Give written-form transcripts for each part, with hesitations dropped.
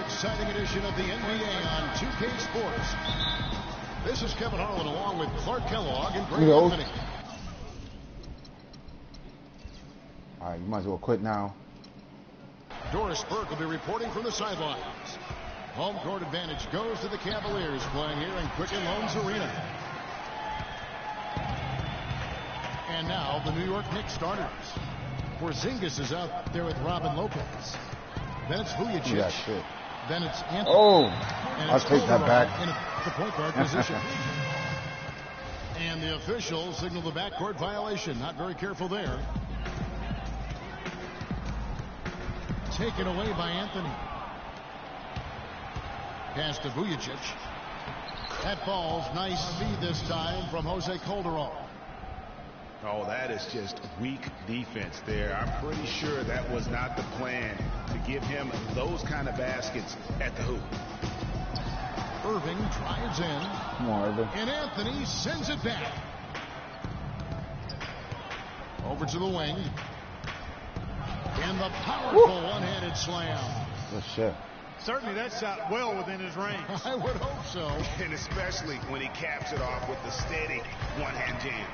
exciting edition of the NBA on 2K Sports. This is Kevin Harlan along with Clark Kellogg and Greg Anthony. All right, you might as well quit now. Doris Burke will be reporting from the sidelines. Home court advantage goes to the Cavaliers playing here in Quicken Loans Arena. And now the New York Knicks starters. Porzingis is out there with Robin Lopez. Then it's Vujacic. Yeah, shit. Then it's Anthony. Oh, and I'll take that back. In the point guard position. And the officials signal the backcourt violation. Not very careful there. Taken away by Anthony. Pass to Vujacic. That ball's nice speed this time from Jose Calderon. Oh, that is just weak defense there. I'm pretty sure that was not the plan to give him those kind of baskets at the hoop. Irving drives in. Come on, Irving. And Anthony sends it back. Over to the wing. And the powerful one-handed slam. Good shit. Certainly that shot well within his range. I would hope so. And especially when he caps it off with the steady one-hand jam.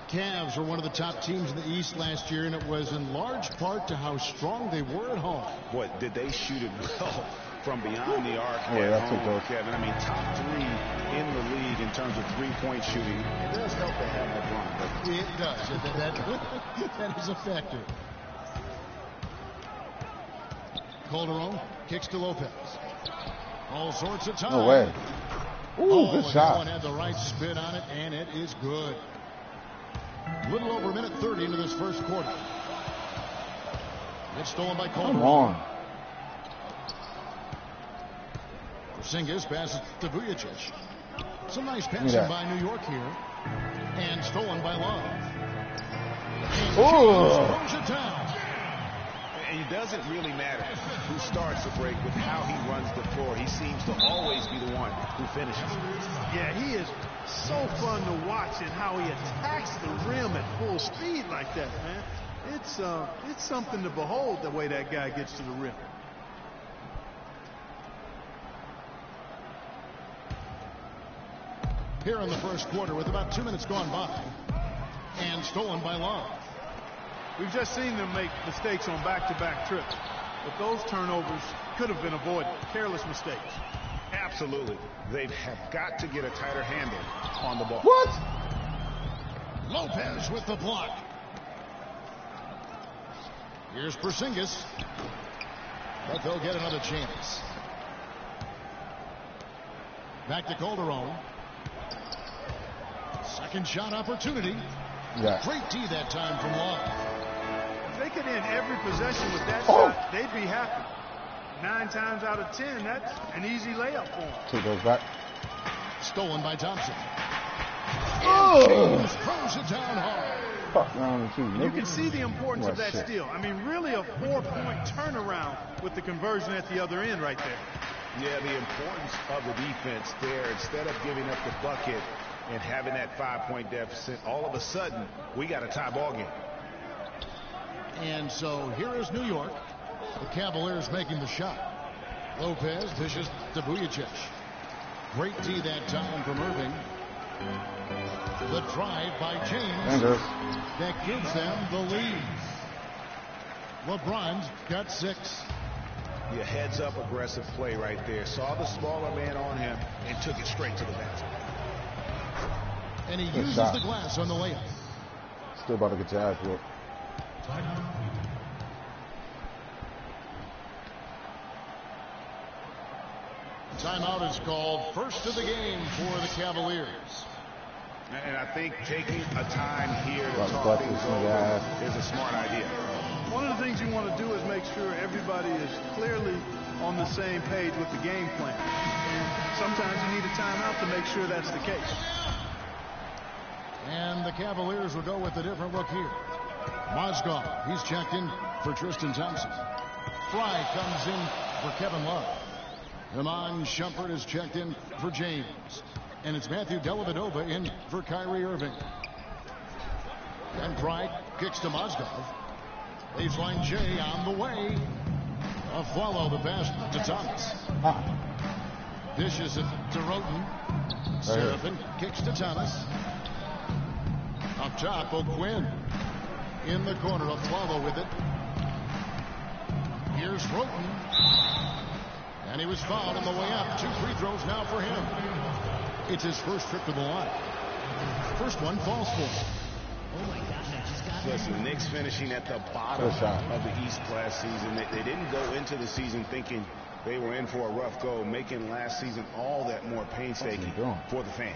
Cavs were one of the top teams in the East last year, and it was in large part to how strong they were at home. Boy, did they shoot it well from beyond the arc that's at home, a Kevin. I mean, top 3 in the league in terms of three-point shooting. It does help to have that run. But it does. That is a factor. Calderon kicks to Lopez. All sorts of time. No way. Ooh, good shot. That one had the right spin on it, and it is good. Little over a minute 30 into this first quarter. It's stolen by Calderon. Come on. Porzingis passes to Vujacic. Some nice passing by New York here. And stolen by Love. And throws it down. And it doesn't really matter who starts the break with how he runs the floor. He seems to always be the one who finishes. Yeah, he is so fun to watch and how he attacks the rim at full speed like that, man. It's something to behold the way that guy gets to the rim. Here in the first quarter with about 2 minutes gone by. And stolen by Love. We've just seen them make mistakes on back-to-back trips. But those turnovers could have been avoided. Careless mistakes. Absolutely. They have got to get a tighter handle on the ball. What? Lopez with the block. Here's Porzingis. But they'll get another chance. Back to Calderon. Second shot opportunity. Yeah. Great D that time from Love. If they could end every possession with that shot, they'd be happy. 9 times out of 10, that's an easy layup for them. 2 goes back. Stolen by Thompson. Oh! James throws it down hard. Fuck round 2. You can see the importance of that steal. I mean, really a 4-point turnaround with the conversion at the other end right there. Yeah, the importance of the defense there. Instead of giving up the bucket and having that 5-point deficit, all of a sudden, we got a tie ball game. And so here is New York. The Cavaliers making the shot. Lopez dishes to Vujacic. Great D that time from Irving. The drive by James. That gives them the lead. LeBron's got 6. Yeah, heads-up aggressive play right there. Saw the smaller man on him and took it straight to the basket. And he uses the glass on the layup. Still about to get your ass whooped. Timeout is called. First of the game for the Cavaliers. And I think taking a time here to talk things over is a smart idea. One of the things you want to do is make sure everybody is clearly on the same page with the game plan. And sometimes you need a timeout to make sure that's the case. And the Cavaliers will go with a different look here. Mozgov, he's checked in for Tristan Thompson. Fry comes in for Kevin Love. Iman Shumpert is checked in for James. And it's Matthew Dellavedova in for Kyrie Irving. And Fry kicks to Mozgov. Baseline J on the way. Follow the pass to Thomas. Dishes it to Roten. Seraphin kicks to Thomas. Up top, O'Quinn. In the corner, Aflalo with it. Here's Roten. And he was fouled on the way up. 2 free throws now for him. It's his first trip to the line. First one falls for him. Oh my gosh, Listen, Knicks finishing at the bottom of the East last season. They didn't go into the season thinking they were in for a rough go, making last season all that more painstaking for the fan.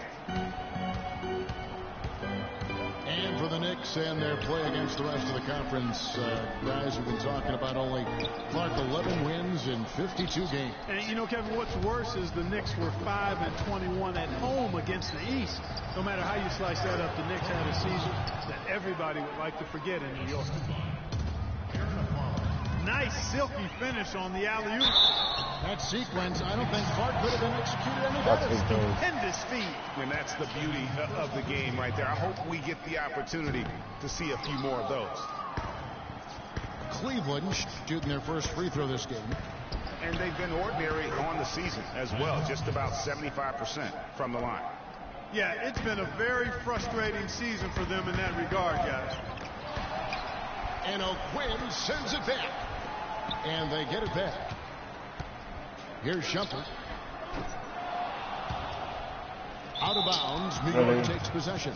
And for the Knicks and their play against the rest of the conference, guys have been talking about only Clark 11 wins in 52 games. And you know, Kevin, what's worse is the Knicks were 5-21 at home against the East. No matter how you slice that up, the Knicks had a season that everybody would like to forget in New York. Nice silky finish on the alley-oop. That sequence, I don't think Clark could have been executed any better. Stupendous feed. And that's the beauty of the game right there. I hope we get the opportunity to see a few more of those. Cleveland shooting their first free throw this game. And they've been ordinary on the season as well, just about 75% from the line. Yeah, it's been a very frustrating season for them in that regard, guys. And O'Quinn sends it back. And they get it back. Here's Shumpert. Out of bounds. New York takes possession.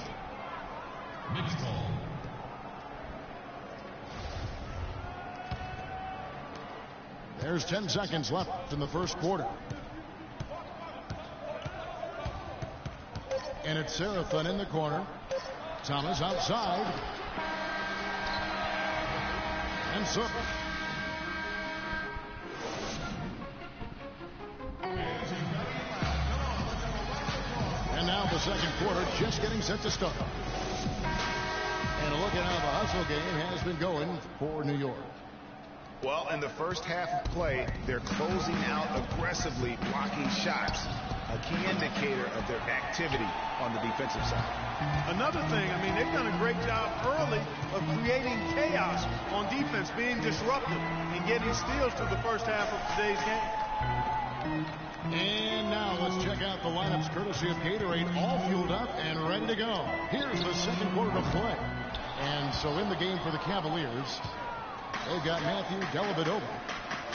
There's 10 seconds left in the first quarter. And it's Seraphin in the corner. Thomas outside. And so. And now the second quarter just getting set to start. And look at how the hustle game has been going for New York. Well, in the first half of play, they're closing out aggressively, blocking shots, a key indicator of their activity on the defensive side. Another thing, I mean, they've done a great job early of creating chaos on defense, being disruptive and getting steals through the first half of today's game. And now let's check out the lineups courtesy of Gatorade, all fueled up and ready to go. Here's the second quarter of play. And so in the game for the Cavaliers, they've got Matthew Dellavedova,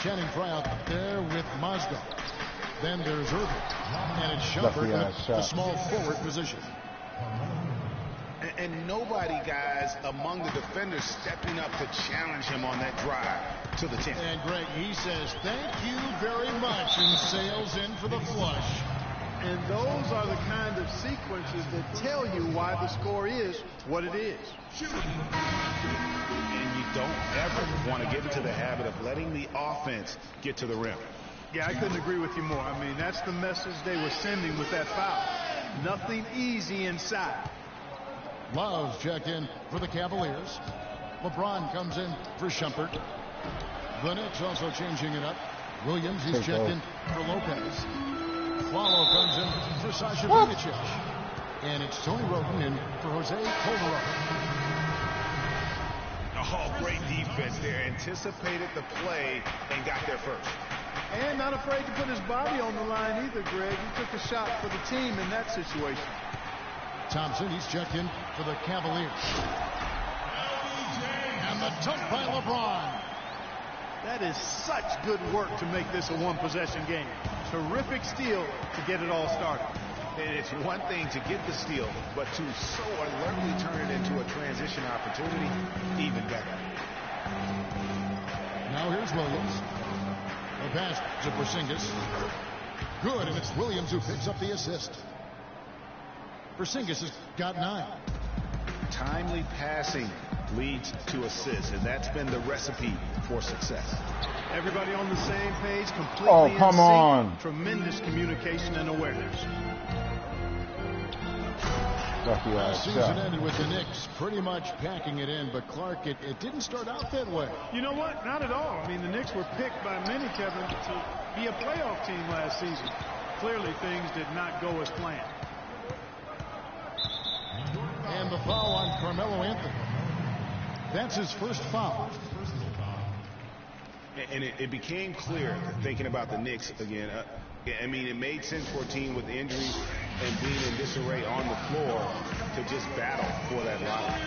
Channing Frye out there with Mozgov. Then there's Irving, and it's Shumpert in the small forward position. And nobody, guys, among the defenders stepping up to challenge him on that drive to the 10. And Greg, he says, thank you very much, and sails in for the flush. And those are the kind of sequences that tell you why the score is what it is. And you don't ever want to get into the habit of letting the offense get to the rim. Yeah, I couldn't agree with you more. I mean, that's the message they were sending with that foul. Nothing easy inside. Love checked in for the Cavaliers. LeBron comes in for Shumpert. The Knicks also changing it up. Williams, he's checked in for Lopez. Wallow comes in for Sasha Vujacic. And it's Tony Roten in for Jose Calderon. Oh, great defense there. Anticipated the play and got there first. And not afraid to put his body on the line either, Greg. He took a shot for the team in that situation. Thompson, he's checked in for the Cavaliers. And the dunk by LeBron. That is such good work to make this a one-possession game. Terrific steal to get it all started. And it's one thing to get the steal, but to so alertly turn it into a transition opportunity, even better. Now here's Williams. The pass to Porzingis. Good, and it's Williams who picks up the assist. Porzingis has got 9. Timely passing leads to assists, and that's been the recipe for success. Everybody on the same page, completely Oh, come in sync. on. Tremendous communication and awareness. The season ended with the Knicks pretty much packing it in, but Clark, it didn't start out that way. You know what? Not at all. I mean, the Knicks were picked by many, Kevin, to be a playoff team last season. Clearly, things did not go as planned. And the foul on Carmelo Anthony. That's his first foul. And it became clear, thinking about the Knicks again, I mean, it made sense for a team with injuries and being in disarray on the floor to just battle for that lottery.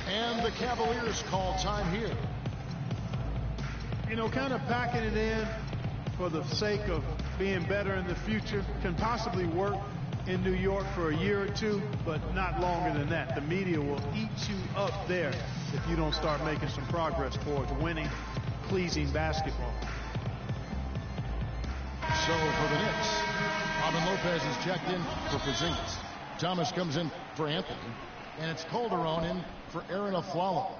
And the Cavaliers call time here. You know, kind of packing it in for the sake of being better in the future can possibly work in New York for a year or two, but not longer than that. The media will eat you up there if you don't start making some progress towards winning, pleasing basketball. So for the Knicks, Robin Lopez is checked in for Porzingis. Thomas comes in for Anthony, and it's Calderon in for Aaron Aflalo.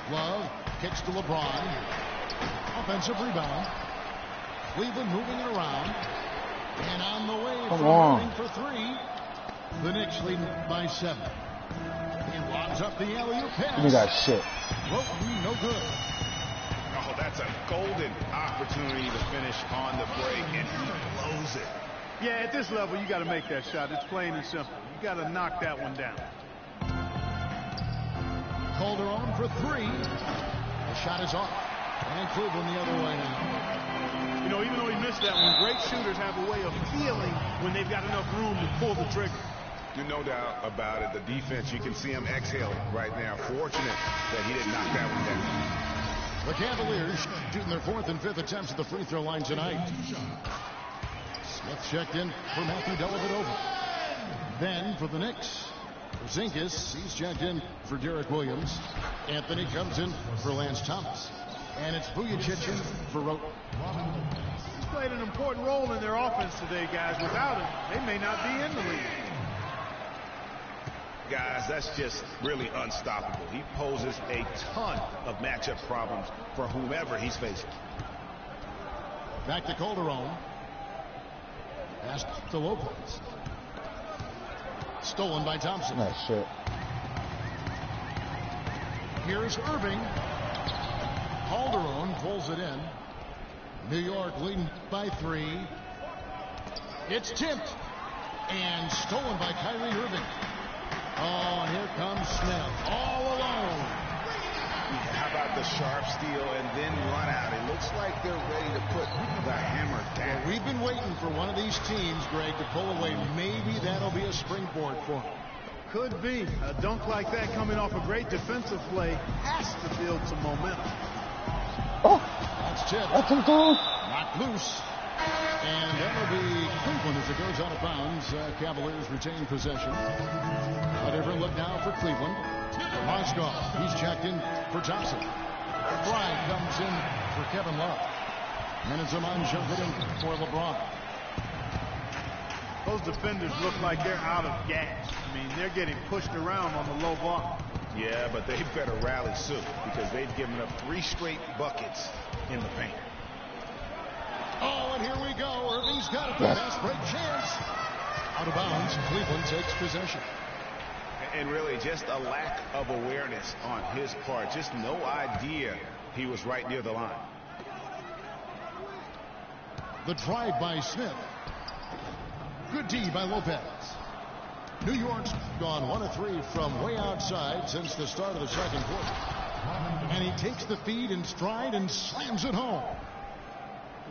Love kicks to LeBron. Offensive rebound. Cleveland moving it around. And on the way for three. The Knicks leading by 7. He lobs up the alley-oop pass. Give me that shit. Well, no good. Oh, that's a golden opportunity to finish on the break, and he blows it. Yeah, at this level, you got to make that shot. It's plain and simple. You got to knock that one down. Calderon for 3. The shot is off. And Cleveland the other way now. You know, even though he missed that one, great shooters have a way of feeling when they've got enough room to pull the trigger. No doubt about it. The defense, you can see him exhale right now. Fortunate that he didn't knock that one down. The Cavaliers shooting their 4th and 5th attempts at the free throw line tonight. Smith checked in for Matthew Dellavedova. Then for the Knicks, Porzingis, he's checked in for Derek Williams. Anthony comes in for Lance Thomas. And it's Vujacic in for Roten. He's played an important role in their offense today, guys. Without him, they may not be in the league. Guys, that's just really unstoppable. He poses a ton of matchup problems for whomever he's facing. Back to Calderon. Pass to Lopez. Stolen by Thompson. That shit. Here's Irving. Calderon pulls it in. New York leading by 3. It's tipped and stolen by Kyrie Irving. Oh, and here comes Smith all alone. How about the sharp steal and then run out? It looks like they're ready to put the hammer down. Well, we've been waiting for one of these teams, Greg, to pull away. Maybe that'll be a springboard for them. Could be. A dunk like that coming off a great defensive play has to build some momentum. Oh, That's tipped. that's a goal. Knocked loose. And that'll be Cleveland as it goes out of bounds. Cavaliers retain possession. A different look now for Cleveland. Moskov, he's checked in for Thompson. Fry comes in for Kevin Love. And it's Aman Shumpert in for LeBron. Those defenders look like they're out of gas. I mean, they're getting pushed around on the low block. Yeah, but they better rally soon because they've given up 3 straight buckets in the paint. Oh, and here we go. Irving's got it. The fast break chance. Out of bounds. Cleveland takes possession. And really just a lack of awareness on his part. Just no idea he was right near the line. The drive by Smith. Good D by Lopez. New York's gone 1 of 3 from way outside since the start of the second quarter. And he takes the feed in stride and slams it home.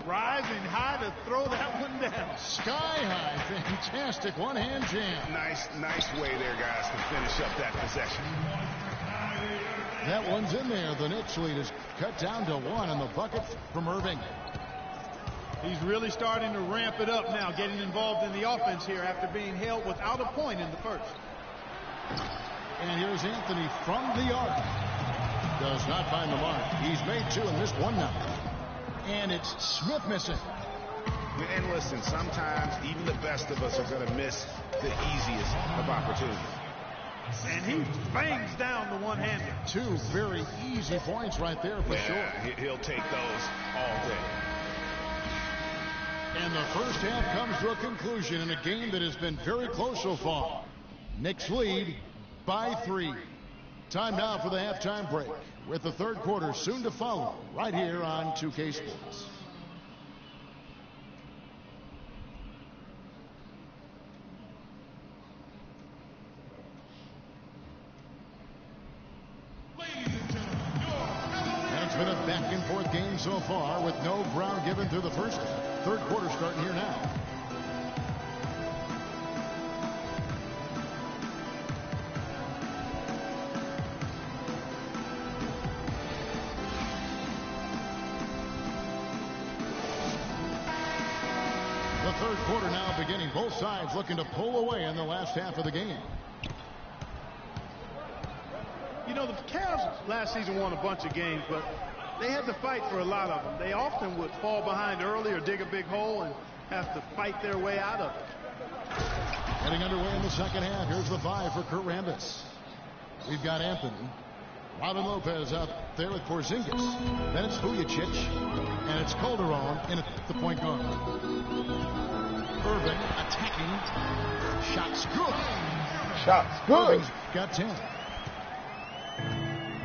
Rising high to throw that one down. Sky high. Fantastic one-hand jam. Nice way there, guys, to finish up that possession. That one's in there. The Knicks lead is cut down to 1 on the bucket from Irving. He's really starting to ramp it up now, getting involved in the offense here after being held without a point in the first. And here's Anthony from the arc. Does not find the mark. He's made 2 and missed 1 now. And it's Smith missing. And listen, sometimes even the best of us are going to miss the easiest of opportunities. And he bangs down the one-hander. 2 very easy points right there for sure. He'll take those all day. And the first half comes to a conclusion in a game that has been very close so far. Knicks lead by 3. Time now for the halftime break, with the third quarter soon to follow right here on 2K Sports. fourth game so far with no ground given through the first. Third quarter starting here now. The third quarter now beginning. Both sides looking to pull away in the last half of the game. You know, the Cavs last season won a bunch of games, but they had to fight for a lot of them. They often would fall behind early or dig a big hole and have to fight their way out of it. Getting underway in the second half. Here's the 5 for Kurt Rambis. We've got Anthony. Robin Lopez out there with Porzingis. Then it's Vujacic. And it's Calderon in at the point guard. Irving attacking. Shots good. Shots good. Irving's got 10.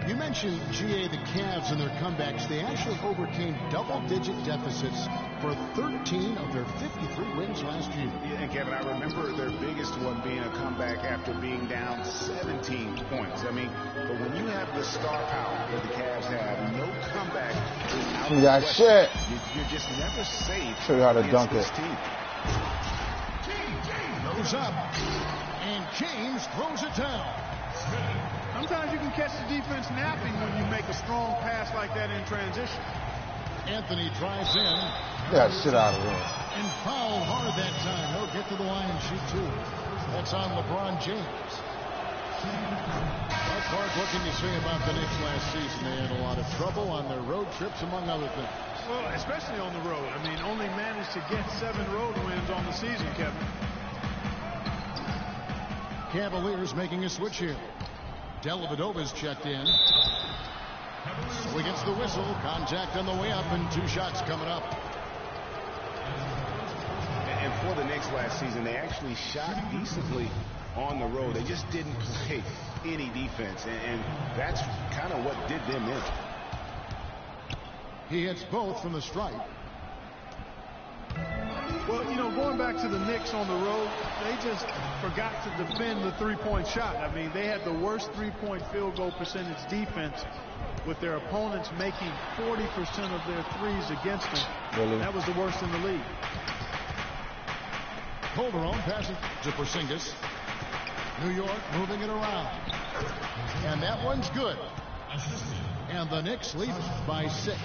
You mentioned, GA, the Cavs and their comebacks. They actually overcame double-digit deficits for 13 of their 53 wins last year. Yeah, and Kevin, I remember their biggest one being a comeback after being down 17 points. I mean, but when you have the star power that the Cavs have, no comeback is out of the question. You're just never safe. Show you how to dunk it. Goes up, and James throws it down. Sometimes you can catch the defense napping when you make a strong pass like that in transition. Anthony drives in. Get that shit out of here. And foul hard that time. He'll get to the line and shoot 2. That's on LeBron James. Well, Clark, what can you say about the Knicks last season? They had a lot of trouble on their road trips, among other things. Well, especially on the road. I mean, only managed to get 7 road wins on the season, Kevin. Cavaliers making a switch here. Dellavedova's checked in. So he gets the whistle. Contact on the way up and 2 shots coming up. And for the Knicks last season, they actually shot decently on the road. They just didn't play any defense, and that's kind of what did them in. He hits both from the stripe. Well, you know, going back to the Knicks on the road, they just forgot to defend the three-point shot. I mean, they had the worst three-point field goal percentage defense with their opponents making 40% of their threes against them. Really? That was the worst in the league. Calderon passes to Porzingis. New York moving it around. And that one's good. And the Knicks lead by 6.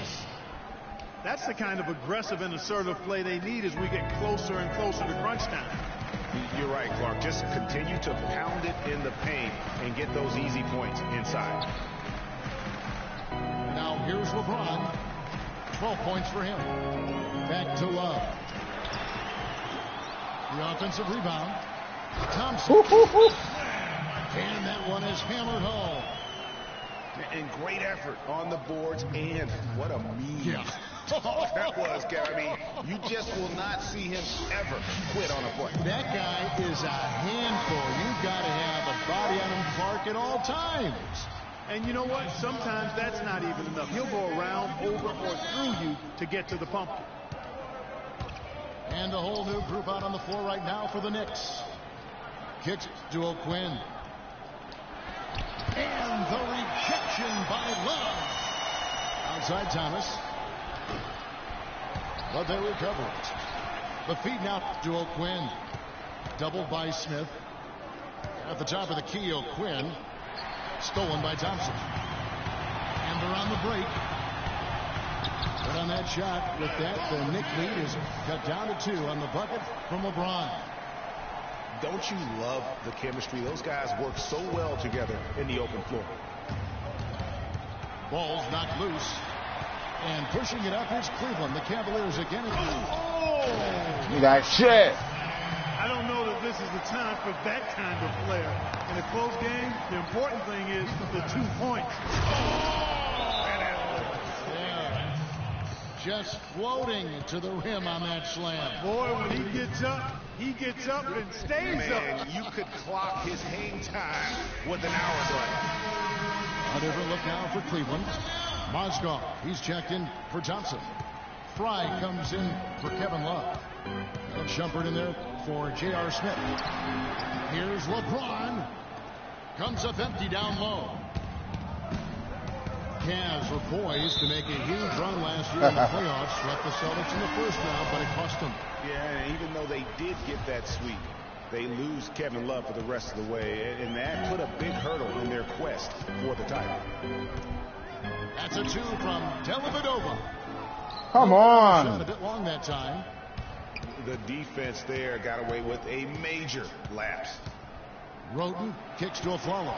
That's the kind of aggressive and assertive play they need as we get closer and closer to crunch time. You're right, Clark. Just continue to pound it in the paint and get those easy points inside. Now here's LeBron. 12 points for him. Back to Love. The offensive rebound. Thompson. And that one is hammered home. And great effort on the boards, and what a mean that was, Gary. I mean, you just will not see him ever quit on a play. That guy is a handful. You've got to have a body on him, Clark, at all times. And you know what? Sometimes that's not even enough. He'll go around, over, or through you to get to the pumpkin. And a whole new group out on the floor right now for the Knicks. Kicks to O'Quinn. And the rejection by Love. Outside Thomas. But they recover it. The feed now to O'Quinn. Doubled by Smith. At the top of the key, O'Quinn. Stolen by Thompson. And they're on the break. But on that shot, with that, the Knick lead is cut down to 2 on the bucket from LeBron. Don't you love the chemistry? Those guys work so well together in the open floor. Ball's knocked loose. And pushing it up is Cleveland. The Cavaliers again. Oh! That shit. I don't know that this is the time for that kind of player. In a close game, the important thing is the 2 points. Yeah. Just floating to the rim on that slam. Boy, when he gets up and stays up. You could clock his hang time with an hourglass. A different look now for Cleveland. Mozgov, he's checked in for Thompson. Fry comes in for Kevin Love. Shumpert in there for J.R. Smith. Here's LeBron. Comes up empty down low. Cavs were poised to make a huge run last year in the playoffs. Swept the Celtics in the first round, but it cost them. Yeah, and even though they did get that sweep, they lose Kevin Love for the rest of the way, and that put a big hurdle in their quest for the title. That's a 2 from Dellavedova. Come on. Shot a bit long that time. The defense there got away with a major lapse. Roten kicks to a follow.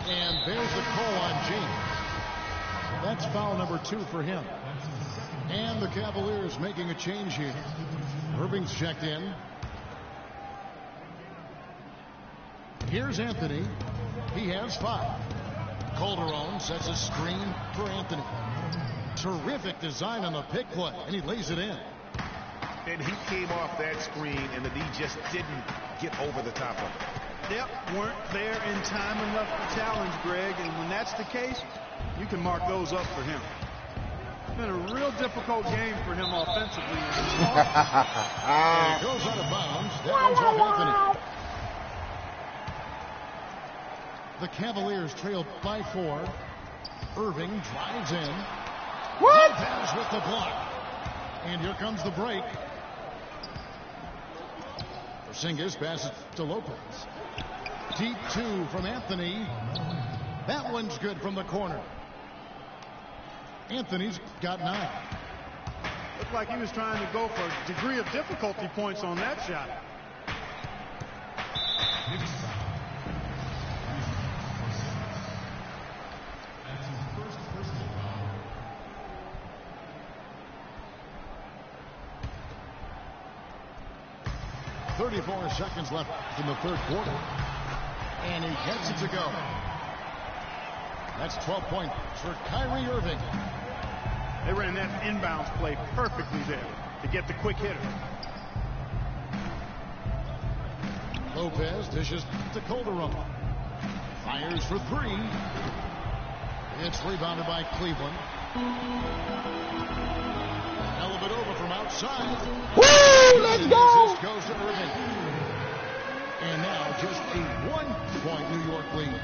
And there's the call on James. That's foul number 2 for him. And the Cavaliers making a change here. Irving's checked in. Here's Anthony. He has 5. Calderon sets a screen for Anthony. Terrific design on the pick play, and he lays it in. And he came off that screen, and the D just didn't get over the top of it. Yep, weren't there in time enough to challenge Greg, and when that's the case, you can mark those up for him. It's been a real difficult game for him offensively. And it goes out of bounds. That one's off Anthony. The Cavaliers trail by 4. Irving drives in. What? Pass with the block. And here comes the break. Porzingis passes to Lopez. Deep 2 from Anthony. That one's good from the corner. Anthony's got 9. Looked like he was trying to go for a degree of difficulty points on that shot. .34 seconds left in the third quarter. And he gets it to go. That's 12 points for Kyrie Irving. They ran that inbounds play perfectly there to get the quick hitter. Lopez dishes to Calderon. Fires for 3. It's rebounded by Cleveland. Dellavedova from outside. Woo! Let's go! This goes to Irving. And now just a 1-point New York lead.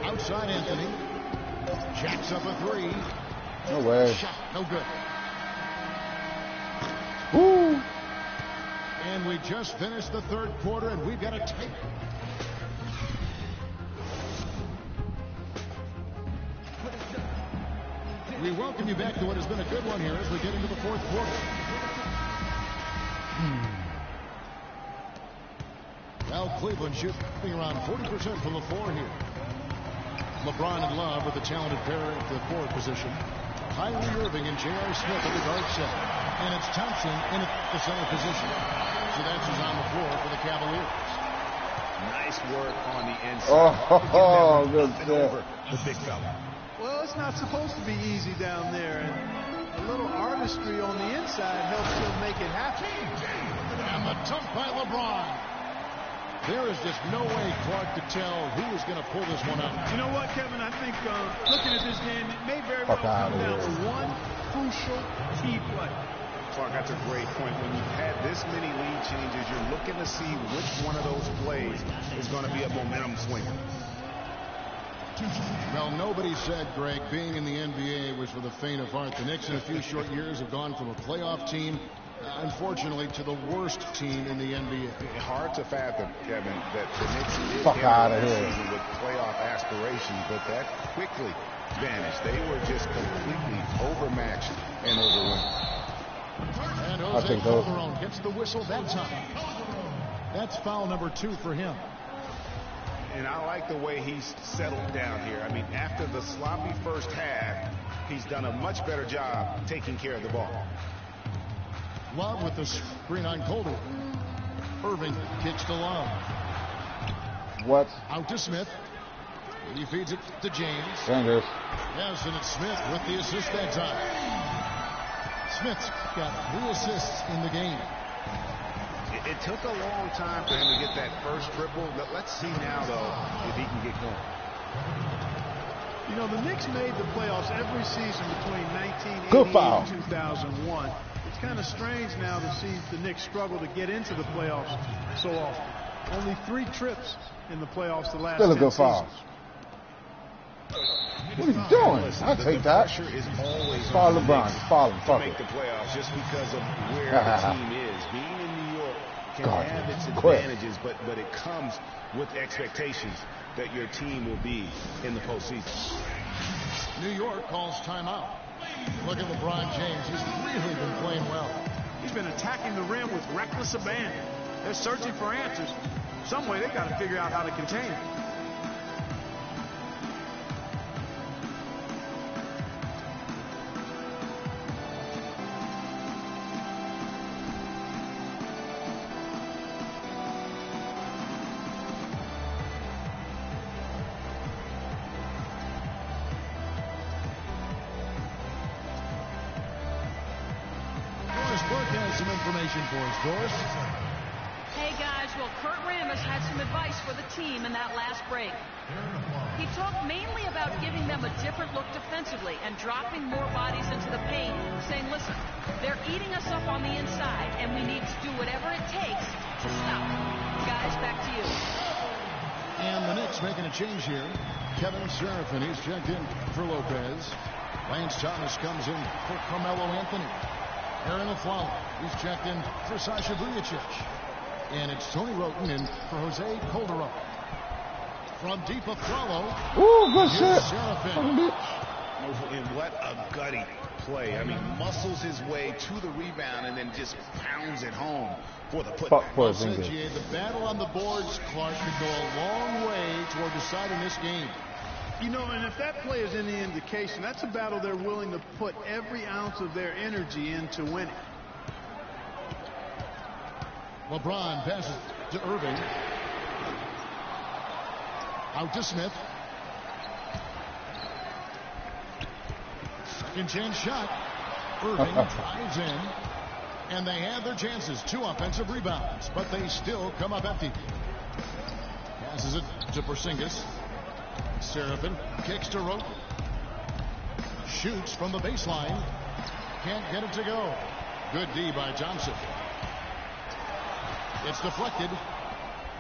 Outside Anthony. Jacks up a 3. No way. Shot, no good. Woo! And we just finished the third quarter, and we've got a tie. We welcome you back to what has been a good one here as we get into the fourth quarter. Well, Cleveland shooting around 40% from the floor here. LeBron and Love with the talented pair at the forward position. Kyrie Irving and J.R. Smith at the guard set. And it's Thompson in the center position. So that's who's on the floor for the Cavaliers. Nice work on the inside. Oh, good over the big fella. Well, it's not supposed to be easy down there, and a little artistry on the inside helps him make it happen. And the dunk by LeBron. There is just no way, Clark, to tell who is going to pull this one out. You know what, Kevin? I think looking at this game, it may very well come down to one crucial key play. Clark, that's a great point. When you've had this many lead changes, you're looking to see which one of those plays is going to be a momentum swinger. Well, nobody said, Greg, being in the NBA was for the faint of heart. The Knicks in a few short years have gone from a playoff team, unfortunately, to the worst team in the NBA. Hard to fathom, Kevin, that the Knicks did Fuck out of this here. season with playoff aspirations, but that quickly vanished. They were just completely overmatched and overwhelmed. And Jose Calderon gets the whistle that time. That's foul number 2 for him. And I like the way he's settled down here. I mean, after the sloppy first half, he's done a much better job taking care of the ball. Love with the screen on Calderon. Irving kicks to Love. What? Out to Smith. He feeds it to James. Fingers. Yes, and it's Smith with the assist that time. Smith's got 3 assists in the game. It took a long time for him to get that first triple. Let's see now, though, if he can get going. You know, the Knicks made the playoffs every season between 1980 Good foul. and 2001. It's kind of strange now to see the Knicks struggle to get into the playoffs so often. Only 3 trips in the playoffs the last Still a 10 good foul. seasons. What are you doing? I'll take that. Pressure is always Foul on the LeBron. Knicks Foul him. to Fuck make it. the playoffs just because of where the team is. Being in New York can God, have its quit. advantages, but it comes with expectations that your team will be in the postseason. New York calls timeout. Look at LeBron James. He's really been playing well. He's been attacking the rim with reckless abandon. They're searching for answers. Some way they got to figure out how to contain it. Has some information for us, Doris. Hey guys, well, Kurt Rambis had some advice for the team in that last break. He talked mainly about giving them a different look defensively and dropping more bodies into the paint, saying, listen, they're eating us up on the inside, and we need to do whatever it takes to stop them. Guys, back to you. And the Knicks making a change here. Kevin Seraphin, he's checked in for Lopez. Lance Thomas comes in for Carmelo Anthony. Aaron LaFleur, he's checked in for Sasha Vujacic. And it's Tony Roten in for Jose Calderon. From deep Afralo. Ooh, good here's shit. Seraphin. And what a gutty play. I mean, muscles his way to the rebound and then just pounds it home for the Fuck putback. for a Said, finger. GA, the battle on the boards, Clark, could go a long way toward deciding this game. You know, and if that play is any indication, that's a battle they're willing to put every ounce of their energy into winning. LeBron passes to Irving. Out to Smith. Second chance shot. Irving drives in. And they have their chances. 2 offensive rebounds. But they still come up empty. Passes it to Porzingis. Seraphin kicks to Roten. Shoots from the baseline. Can't get it to go. Good D by Thompson. It's deflected.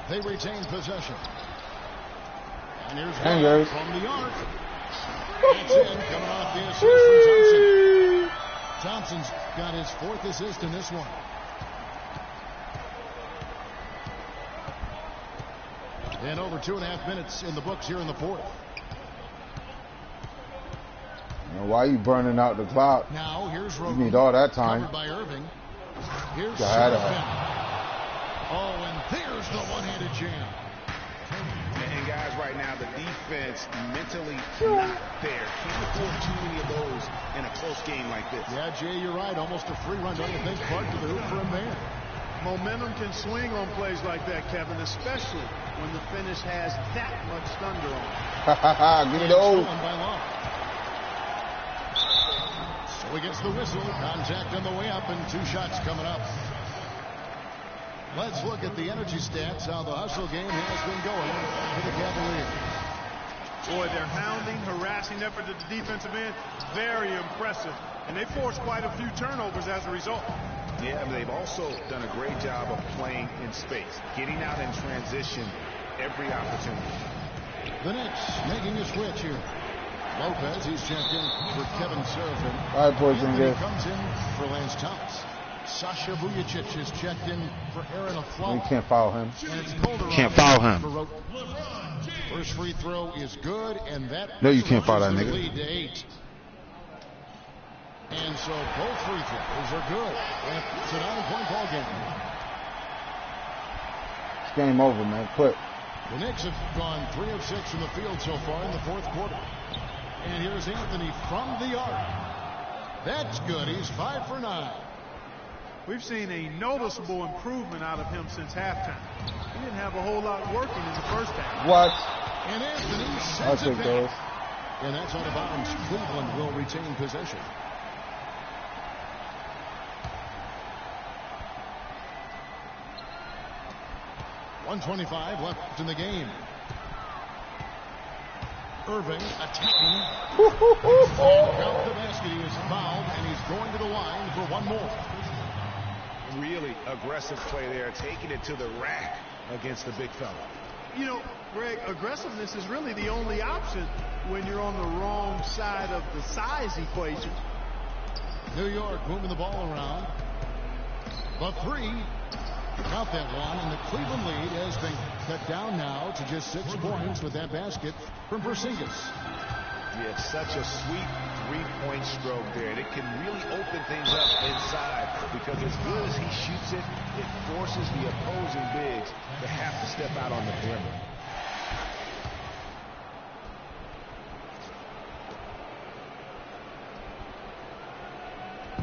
They retain possession. And here's one from the arc. That's in, coming off the assist from Thompson. Thompson's got his 4th assist in this one. And over 2.5 minutes in the books here in the 4th. Why are you burning out the clock? Now here's You Roten. need all that time. Covered by Irving. Here's Got it. Seraphin. Oh, and there's the one-handed jam. And guys, right now, the defense mentally not there. Can't afford too many of those in a close game like this. Yeah, Jay, you're right. Almost a free run. Don't you think? Clark to the hoop for him there. Momentum can swing on plays like that, Kevin, especially when the finish has that much thunder on it. Give me the old. Stolen by Long. So he gets the whistle. Contact on the way up and 2 shots coming up. Let's look at the energy stats, how the hustle game has been going for the Cavaliers. Boy, their hounding, harassing effort at the defensive end, very impressive. And they forced quite a few turnovers as a result. Yeah, but they've also done a great job of playing in space, getting out in transition every opportunity. The Knicks making a switch here. Lopez, he's checked in for Kevin Seraphin. All right, boys, Anthony in comes in for Lance Thomas. Sasha Vujacic is checked in for Aaron LaFleur. You can't foul him. And it's Calderon Can't foul him. for Roten. First free throw is good, and that No, you can't foul that pushes the nigga. lead to 8. And so both free throws are good. And it's a 9-point ball game. It's game over, man. Quit. The Knicks have gone 3 of 6 from the field so far in the 4th quarter. And here's Anthony from the arc. That's good. He's 5 for 9. We've seen a noticeable improvement out of him since halftime. He didn't have a whole lot working in the first half. What? And Anthony I'll sends it take those. back. And that's out of bounds. Cleveland will retain possession. .125 left in the game. Irving attacking. Out the basket. He is fouled, and he's going to the line for one more. Really aggressive play there, taking it to the rack against the big fella. You know, Greg, aggressiveness is really the only option when you're on the wrong side of the size equation. New York moving the ball around. The three. Count that one, and the Cleveland lead has been cut down now to just 6 points with that basket from Porzingis. Yeah, such a sweet three-point stroke there, and it can really open things up inside because as good as he shoots it, it forces the opposing bigs to have to step out on the perimeter.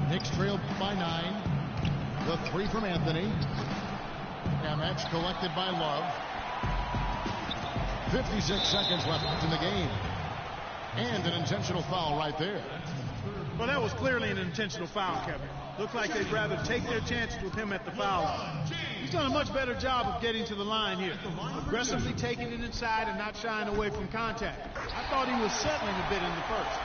Knicks trail by 9. The three from Anthony. And that's collected by Love. 56 seconds left in the game. And an intentional foul right there. Well, that was clearly an intentional foul, Kevin. Looked like they'd rather take their chances with him at the foul line. He's done a much better job of getting to the line here. Aggressively taking it inside and not shying away from contact. I thought he was settling a bit in the first.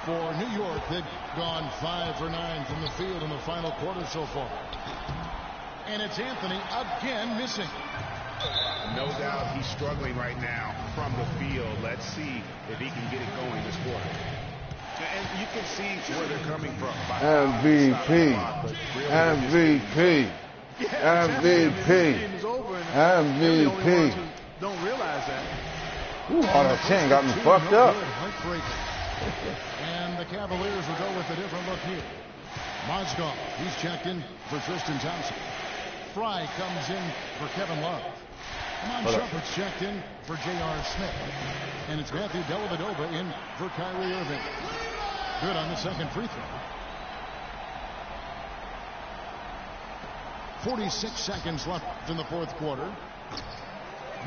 For New York, they've gone 5 for 9 from the field in the final quarter so far. And it's Anthony again missing. No doubt he's struggling right now from the field. Let's see if he can get it going this quarter. And you can see where they're coming from. MVP. MVP. MVP. MVP. Don't realize that. Ooh, all that 10 got me fucked up. And the Cavaliers will go with a different look here. Mozgov, he's checked in for Tristan Thompson. Fry comes in for Kevin Love. Amon Shumpert's checked in for J.R. Smith. And it's Matthew Dellavedova in for Kyrie Irving. Good on the second free throw. 46 seconds left in the fourth quarter.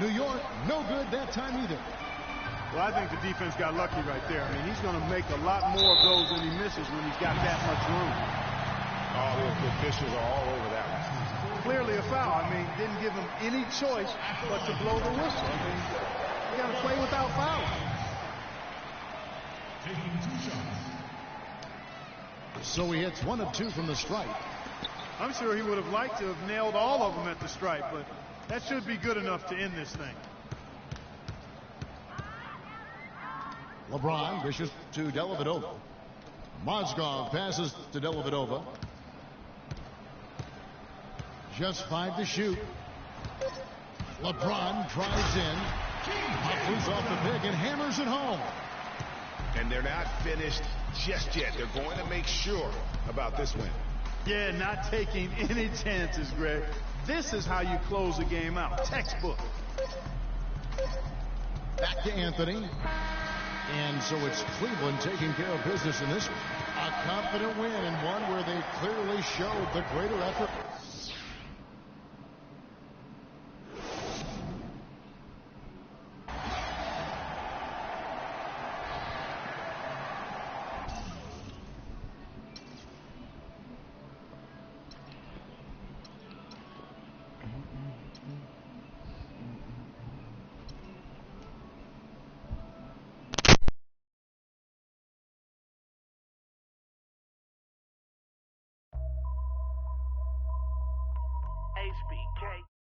New York, no good that time either. Well, I think the defense got lucky right there. I mean, he's going to make a lot more of those than he misses when he's got that much room. Oh, the officials are all over that one. Clearly a foul. I mean, didn't give him any choice but to blow the whistle. I mean, you got to play without fouling. So he hits 1 of 2 from the stripe. I'm sure he would have liked to have nailed all of them at the stripe, but that should be good enough to end this thing. LeBron dishes to Dellavedova. Mozgov passes to Dellavedova. Just 5 to shoot. LeBron drives in. Moves off the pick and hammers it home. And they're not finished just yet. They're going to make sure about this win. Yeah, not taking any chances, Greg. This is how you close a game out. Textbook. Back to Anthony. And so it's Cleveland taking care of business in this one. A confident win and one where they clearly showed the greater effort. HBK.